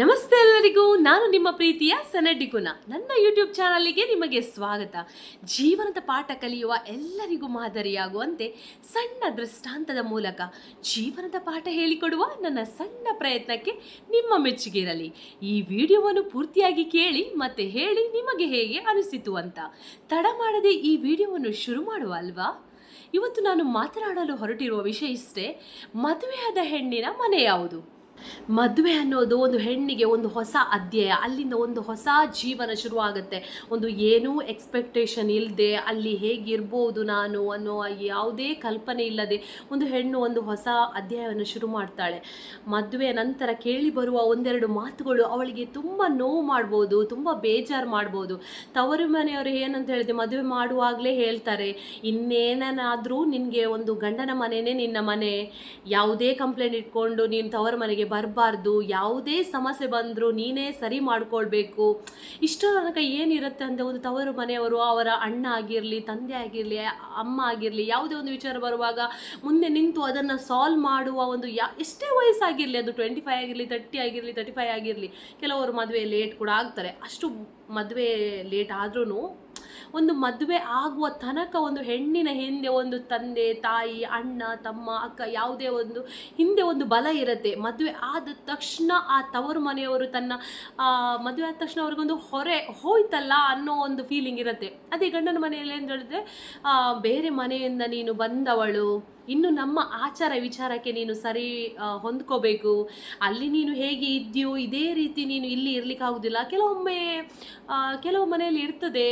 ನಮಸ್ತೆ ಎಲ್ಲರಿಗೂ, ನಾನು ನಿಮ್ಮ ಪ್ರೀತಿಯ ಸನಡ್ಡಿ ಕುನ. ನನ್ನ ಯೂಟ್ಯೂಬ್ ಚಾನಲ್ಗೆ ನಿಮಗೆ ಸ್ವಾಗತ. ಜೀವನದ ಪಾಠ ಕಲಿಯುವ ಎಲ್ಲರಿಗೂ ಮಾದರಿಯಾಗುವಂತೆ ಸಣ್ಣ ದೃಷ್ಟಾಂತದ ಮೂಲಕ ಜೀವನದ ಪಾಠ ಹೇಳಿಕೊಡುವ ನನ್ನ ಸಣ್ಣ ಪ್ರಯತ್ನಕ್ಕೆ ನಿಮ್ಮ ಮೆಚ್ಚುಗೆ ಇರಲಿ. ಈ ವಿಡಿಯೋವನ್ನು ಪೂರ್ತಿಯಾಗಿ ಕೇಳಿ ಮತ್ತೆ ಹೇಳಿ ನಿಮಗೆ ಹೇಗೆ ಅನಿಸಿತು ಅಂತ. ತಡ ಮಾಡದೆ ಈ ವಿಡಿಯೋವನ್ನು ಶುರು ಮಾಡುವ ಅಲ್ವಾ? ಇವತ್ತು ನಾನು ಮಾತನಾಡಲು ಹೊರಟಿರುವ ವಿಷಯ ಇಷ್ಟೇ: ಮದುವೆಯಾದ ಹೆಣ್ಣಿನ ಮನೆ ಯಾವುದು? ಮದುವೆ ಅನ್ನೋದು ಒಂದು ಹೆಣ್ಣಿಗೆ ಒಂದು ಹೊಸ ಅಧ್ಯಾಯ. ಅಲ್ಲಿಂದ ಒಂದು ಹೊಸ ಜೀವನ ಶುರುವಾಗುತ್ತೆ. ಒಂದು ಏನೂ ಎಕ್ಸ್ಪೆಕ್ಟೇಷನ್ ಇಲ್ಲದೆ ಅಲ್ಲಿ ಹೇಗಿರ್ಬೋದು ನಾನು ಅನ್ನೋ ಯಾವುದೇ ಕಲ್ಪನೆ ಇಲ್ಲದೆ ಒಂದು ಹೆಣ್ಣು ಒಂದು ಹೊಸ ಅಧ್ಯಾಯವನ್ನು ಶುರು ಮಾಡ್ತಾಳೆ. ಮದುವೆ ನಂತರ ಕೇಳಿ ಬರುವ ಒಂದೆರಡು ಮಾತುಗಳು ಅವಳಿಗೆ ತುಂಬ ನೋವು ಮಾಡ್ಬೋದು, ತುಂಬ ಬೇಜಾರು ಮಾಡ್ಬೋದು. ತವರು ಮನೆಯವರು ಏನಂತ ಹೇಳಿದೆ, ಮದುವೆ ಮಾಡುವಾಗಲೇ ಹೇಳ್ತಾರೆ, ಇನ್ನೇನಾದರೂ ನಿನಗೆ ಒಂದು ಗಂಡನ ಮನೆಯೇ ನಿನ್ನ ಮನೆ, ಯಾವುದೇ ಕಂಪ್ಲೇಂಟ್ ಇಟ್ಕೊಂಡು ನೀನು ತವರು ಮನೆಗೆ ಬರಬಾರ್ದು, ಯಾವುದೇ ಸಮಸ್ಯೆ ಬಂದರೂ ನೀನೇ ಸರಿ ಮಾಡ್ಕೊಳ್ಬೇಕು. ಇಷ್ಟೋ ತನಕ ಏನಿರುತ್ತೆ ಅಂತ ಒಂದು ತವರು ಮನೆಯವರು ಅವರ ಅಣ್ಣ ಆಗಿರಲಿ, ತಂದೆ ಆಗಿರಲಿ, ಅಮ್ಮ ಆಗಿರಲಿ, ಯಾವುದೇ ಒಂದು ವಿಚಾರ ಬರುವಾಗ ಮುಂದೆ ನಿಂತು ಅದನ್ನು ಸಾಲ್ವ್ ಮಾಡುವ ಒಂದು ಎಷ್ಟೇ ವಯಸ್ಸಾಗಿರಲಿ, ಅದು 25 ಆಗಿರಲಿ, 30 ಆಗಿರಲಿ, 35 ಆಗಿರಲಿ. ಕೆಲವರು ಮದುವೆ ಲೇಟ್ ಕೂಡ ಆಗ್ತಾರೆ. ಅಷ್ಟು ಮದುವೆ ಲೇಟ್ ಆದ್ರೂ ಒಂದು ಮದುವೆ ಆಗುವ ತನಕ ಒಂದು ಹೆಣ್ಣಿನ ಹಿಂದೆ ಒಂದು ತಂದೆ, ತಾಯಿ, ಅಣ್ಣ, ತಮ್ಮ, ಅಕ್ಕ, ಯಾವುದೇ ಒಂದು ಹಿಂದೆ ಒಂದು ಬಲ ಇರುತ್ತೆ. ಮದುವೆ ಆದ ತಕ್ಷಣ ಆ ತವರು ಮನೆಯವರು ಮದುವೆ ಆದ ತಕ್ಷಣ ಅವ್ರಿಗೊಂದು ಹೊರೆ ಹೋಯ್ತಲ್ಲ ಅನ್ನೋ ಒಂದು ಫೀಲಿಂಗ್ ಇರುತ್ತೆ. ಅದೇ ಗಂಡನ ಮನೆಯಲ್ಲಿ ಏನು ಹೇಳಿದ್ರೆ, ಬೇರೆ ಮನೆಯಿಂದ ನೀನು ಬಂದವಳು, ಇನ್ನು ನಮ್ಮ ಆಚಾರ ವಿಚಾರಕ್ಕೆ ನೀನು ಸರಿ ಹೊಂದ್ಕೋಬೇಕು, ಅಲ್ಲಿ ನೀನು ಹೇಗೆ ಇದ್ದೀಯೋ ಇದೇ ರೀತಿ ನೀನು ಇಲ್ಲಿ ಇರಲಿಕ್ಕಾಗೋದಿಲ್ಲ. ಕೆಲವು ಮನೆಯಲ್ಲಿ ಇರ್ತದೆ.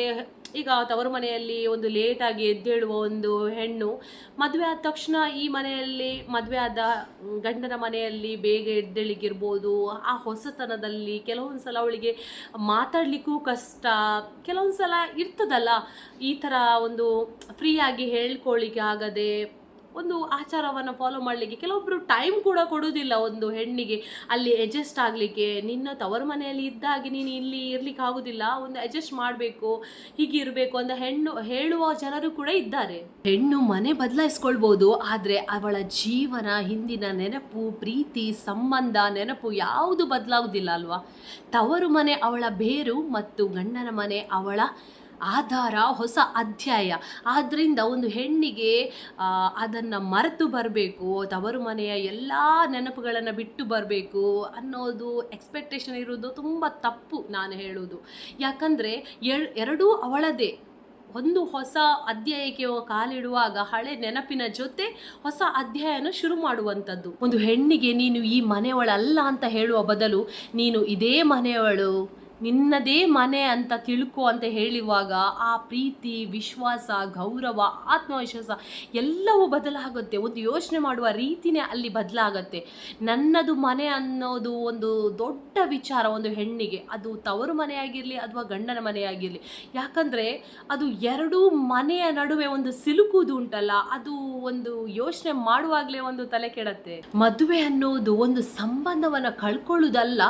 ಈಗ ತವರು ಮನೆಯಲ್ಲಿ ಒಂದು ಲೇಟಾಗಿ ಎದ್ದೇಳುವ ಒಂದು ಹೆಣ್ಣು ಮದುವೆ ಆದ ತಕ್ಷಣ ಈ ಮನೆಯಲ್ಲಿ ಮದುವೆ ಆದ ಗಂಡನ ಮನೆಯಲ್ಲಿ ಬೇಗ ಎದ್ದೇಳಿಗಿರ್ಬೋದು. ಆ ಹೊಸತನದಲ್ಲಿ ಕೆಲವೊಂದು ಸಲ ಅವಳಿಗೆ ಮಾತಾಡಲಿಕ್ಕೂ ಕಷ್ಟ, ಕೆಲವೊಂದು ಸಲ ಇರ್ತದಲ್ಲ ಈ ಥರ ಒಂದು ಫ್ರೀಯಾಗಿ ಹೇಳ್ಕೊಳ್ಳಿಕ್ಕೆ ಆಗದೆ ಒಂದು ಆಚಾರವನ್ನು ಫಾಲೋ ಮಾಡಲಿಕ್ಕೆ ಕೆಲವೊಬ್ಬರು ಟೈಮ್ ಕೂಡ ಕೊಡೋದಿಲ್ಲ ಒಂದು ಹೆಣ್ಣಿಗೆ ಅಲ್ಲಿ ಅಡ್ಜಸ್ಟ್ ಆಗಲಿಕ್ಕೆ. ನಿನ್ನ ತವರು ಮನೆಯಲ್ಲಿ ಇದ್ದಾಗೆ ನೀನು ಇಲ್ಲಿ ಇರ್ಲಿಕ್ಕೆ ಆಗೋದಿಲ್ಲ, ಒಂದು ಅಡ್ಜಸ್ಟ್ ಮಾಡಬೇಕು, ಹೀಗಿರಬೇಕು ಅಂತ ಹೆಣ್ಣು ಹೇಳುವ ಜನರು ಕೂಡ ಇದ್ದಾರೆ. ಹೆಣ್ಣು ಮನೆ ಬದಲಾಯಿಸ್ಕೊಳ್ಬೋದು, ಆದರೆ ಅವಳ ಜೀವನ, ಹಿಂದಿನ ನೆನಪು, ಪ್ರೀತಿ, ಸಂಬಂಧ, ನೆನಪು ಯಾವುದು ಬದಲಾಗೋದಿಲ್ಲ ಅಲ್ವಾ? ತವರು ಮನೆ ಅವಳ ಬೇರು ಮತ್ತು ಗಂಡನ ಮನೆ ಅವಳ ಆಧಾರ, ಹೊಸ ಅಧ್ಯಾಯ. ಆದ್ದರಿಂದ ಒಂದು ಹೆಣ್ಣಿಗೆ ಅದನ್ನು ಮರೆತು ಬರಬೇಕು, ತವರು ಮನೆಯ ಎಲ್ಲ ನೆನಪುಗಳನ್ನು ಬಿಟ್ಟು ಬರಬೇಕು ಅನ್ನೋದು ಎಕ್ಸ್ಪೆಕ್ಟೇಷನ್ ಇರೋದು ತುಂಬ ತಪ್ಪು ನಾನು ಹೇಳೋದು. ಯಾಕಂದರೆ ಎರಡೂ ಅವಳದೇ. ಒಂದು ಹೊಸ ಅಧ್ಯಾಯಕ್ಕೆ ಕಾಲಿಡುವಾಗ ಹಳೆ ನೆನಪಿನ ಜೊತೆ ಹೊಸ ಅಧ್ಯಾಯನ ಶುರು ಮಾಡುವಂಥದ್ದು. ಒಂದು ಹೆಣ್ಣಿಗೆ ನೀನು ಈ ಮನೆಯವಳಲ್ಲ ಅಂತ ಹೇಳುವ ಬದಲು ನೀನು ಇದೇ ಮನೆಯವಳು, ನಿನ್ನದೇ ಮನೆ ಅಂತ ತಿಳ್ಕೊ ಅಂತ ಹೇಳುವಾಗ ಆ ಪ್ರೀತಿ, ವಿಶ್ವಾಸ, ಗೌರವ, ಆತ್ಮವಿಶ್ವಾಸ ಎಲ್ಲವೂ ಬದಲಾಗುತ್ತೆ. ಒಂದು ಯೋಚನೆ ಮಾಡುವ ರೀತಿನೇ ಅಲ್ಲಿ ಬದಲಾಗತ್ತೆ. ನನ್ನದು ಮನೆ ಅನ್ನೋದು ಒಂದು ದೊಡ್ಡ ವಿಚಾರ ಒಂದು ಹೆಣ್ಣಿಗೆ. ಅದು ತವರು ಮನೆಯಾಗಿರಲಿ ಅಥವಾ ಗಂಡನ ಮನೆಯಾಗಿರಲಿ. ಯಾಕಂದರೆ ಅದು ಎರಡೂ ಮನೆಯ ನಡುವೆ ಒಂದು ಸಿಲುಕುವುದು ಉಂಟಲ್ಲ, ಅದು ಒಂದು ಯೋಚನೆ ಮಾಡುವಾಗಲೇ ಒಂದು ತಲೆ ಕೆಡತ್ತೆ. ಮದುವೆ ಅನ್ನೋದು ಒಂದು ಸಂಬಂಧವನ್ನು ಕಳ್ಕೊಳ್ಳೋದಲ್ಲ,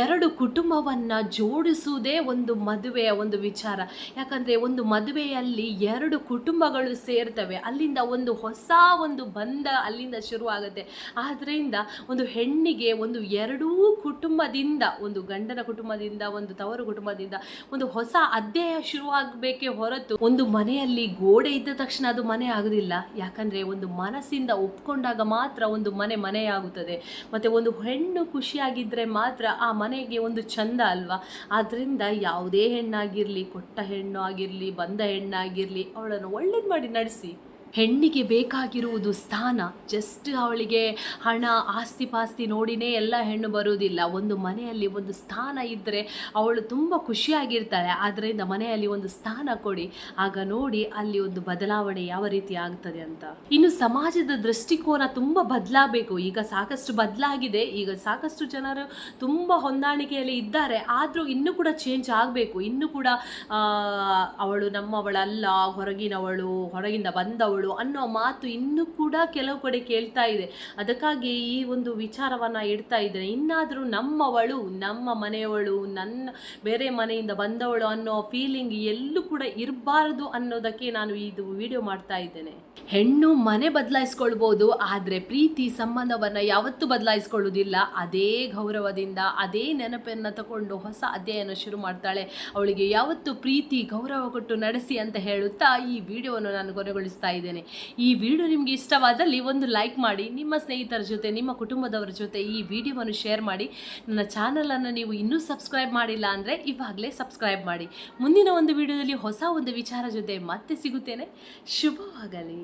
ಎರಡು ಕುಟುಂಬವನ್ನು ಜೋಡಿಸುವುದೇ ಒಂದು ಮದುವೆಯ ಒಂದು ವಿಚಾರ. ಯಾಕಂದರೆ ಒಂದು ಮದುವೆಯಲ್ಲಿ ಎರಡು ಕುಟುಂಬಗಳು ಸೇರ್ತವೆ, ಅಲ್ಲಿಂದ ಒಂದು ಹೊಸ ಒಂದು ಬಂಧ ಅಲ್ಲಿಂದ ಶುರುವಾಗುತ್ತೆ. ಆದ್ದರಿಂದ ಒಂದು ಹೆಣ್ಣಿಗೆ ಒಂದು ಎರಡೂ ಕುಟುಂಬದಿಂದ, ಒಂದು ಗಂಡನ ಕುಟುಂಬದಿಂದ, ಒಂದು ತವರು ಕುಟುಂಬದಿಂದ ಒಂದು ಹೊಸ ಅಧ್ಯಾಯ ಶುರುವಾಗಬೇಕೇ ಹೊರತು ಒಂದು ಮನೆಯಲ್ಲಿ ಗೋಡೆ ಇದ್ದ ತಕ್ಷಣ ಅದು ಮನೆ ಆಗೋದಿಲ್ಲ. ಯಾಕಂದರೆ ಒಂದು ಮನಸ್ಸಿಂದ ಒಪ್ಕೊಂಡಾಗ ಮಾತ್ರ ಒಂದು ಮನೆಯಾಗುತ್ತದೆ. ಮತ್ತು ಒಂದು ಹೆಣ್ಣು ಖುಷಿಯಾಗಿದ್ದರೆ ಮಾತ್ರ ಆ ಮನೆಗೆ ಒಂದು ಚಂದ ಅಲ್ವಾ? ಆದ್ದರಿಂದ ಯಾವುದೇ ಹೆಣ್ಣಾಗಿರಲಿ, ಕೊಟ್ಟ ಹೆಣ್ಣು ಆಗಿರಲಿ, ಬಂದ ಹೆಣ್ಣಾಗಿರಲಿ, ಅವಳನ್ನು ಒಳ್ಳೇದು ಮಾಡಿ ನಡೆಸಿ. ಹೆಣ್ಣಿಗೆ ಬೇಕಾಗಿರುವುದು ಸ್ಥಾನ. ಜಸ್ಟ್ ಅವಳಿಗೆ ಹಣ, ಆಸ್ತಿ ಪಾಸ್ತಿ ನೋಡಿನೇ ಎಲ್ಲ ಹೆಣ್ಣು ಬರುವುದಿಲ್ಲ. ಒಂದು ಮನೆಯಲ್ಲಿ ಒಂದು ಸ್ಥಾನ ಇದ್ದರೆ ಅವಳು ತುಂಬ ಖುಷಿಯಾಗಿರ್ತಾಳೆ. ಆದ್ದರಿಂದ ಮನೆಯಲ್ಲಿ ಒಂದು ಸ್ಥಾನ ಕೊಡಿ, ಆಗ ನೋಡಿ ಅಲ್ಲಿ ಒಂದು ಬದಲಾವಣೆ ಯಾವ ರೀತಿ ಆಗ್ತದೆ ಅಂತ. ಇನ್ನು ಸಮಾಜದ ದೃಷ್ಟಿಕೋನ ತುಂಬ ಬದಲಾಗಬೇಕು. ಈಗ ಸಾಕಷ್ಟು ಬದಲಾಗಿದೆ, ಈಗ ಸಾಕಷ್ಟು ಜನರು ತುಂಬ ಹೊಂದಾಣಿಕೆಯಲ್ಲಿ ಇದ್ದಾರೆ. ಆದರೂ ಇನ್ನೂ ಕೂಡ ಚೇಂಜ್ ಆಗಬೇಕು. ಇನ್ನೂ ಕೂಡ ಅವಳು ನಮ್ಮವಳಲ್ಲ, ಹೊರಗಿನವಳು, ಹೊರಗಿಂದ ಬಂದವಳು ಬಂದವಳು ಅನ್ನೋ ಮಾತು ಇನ್ನೂ ಕೂಡ ಕೆಲವು ಕಡೆ ಕೇಳ್ತಾ ಇದೆ. ಅದಕ್ಕಾಗಿ ಈ ಒಂದು ವಿಚಾರವನ್ನು ಇಡ್ತಾ ಇದ್ದೇನೆ. ಇನ್ನಾದರೂ ನಮ್ಮವಳು, ನಮ್ಮ ಮನೆಯವಳು, ನನ್ನ ಬೇರೆ ಮನೆಯಿಂದ ಬಂದವಳು ಅನ್ನೋ ಫೀಲಿಂಗ್ ಎಲ್ಲೂ ಕೂಡ ಇರಬಾರ್ದು ಅನ್ನೋದಕ್ಕೆ ನಾನು ಇದು ವಿಡಿಯೋ ಮಾಡ್ತಾ ಇದ್ದೇನೆ. ಹೆಣ್ಣು ಮನೆ ಬದಲಾಯಿಸ್ಕೊಳ್ಬೋದು, ಆದರೆ ಪ್ರೀತಿ ಸಂಬಂಧವನ್ನು ಯಾವತ್ತೂ ಬದಲಾಯಿಸ್ಕೊಳ್ಳೋದಿಲ್ಲ. ಅದೇ ಗೌರವದಿಂದ ಅದೇ ನೆನಪನ್ನು ತಗೊಂಡು ಹೊಸ ಅಧ್ಯಾಯನ ಶುರು ಮಾಡ್ತಾಳೆ. ಅವಳಿಗೆ ಯಾವತ್ತೂ ಪ್ರೀತಿ ಗೌರವ ಕೊಟ್ಟು ನಡೆಸಿ ಅಂತ ಹೇಳುತ್ತಾ ಈ ವಿಡಿಯೋವನ್ನು ನಾನು ಕೊನೆಗೊಳಿಸ್ತಾ ಇದ್ದೇನೆ. ಈ ವಿಡಿಯೋ ನಿಮಗೆ ಇಷ್ಟವಾದಲ್ಲಿ ಒಂದು ಲೈಕ್ ಮಾಡಿ, ನಿಮ್ಮ ಸ್ನೇಹಿತರ ಜೊತೆ, ನಿಮ್ಮ ಕುಟುಂಬದವರ ಜೊತೆ ಈ ವಿಡಿಯೋವನ್ನು ಶೇರ್ ಮಾಡಿ. ನನ್ನ ಚಾನಲನ್ನು ನೀವು ಇನ್ನೂ ಸಬ್ಸ್ಕ್ರೈಬ್ ಮಾಡಿಲ್ಲ ಅಂದರೆ ಇವಾಗಲೇ ಸಬ್ಸ್ಕ್ರೈಬ್ ಮಾಡಿ. ಮುಂದಿನ ಒಂದು ವಿಡಿಯೋದಲ್ಲಿ ಹೊಸ ಒಂದು ವಿಚಾರ ಜೊತೆ ಮತ್ತೆ ಸಿಗುತ್ತೇನೆ. ಶುಭವಾಗಲಿ.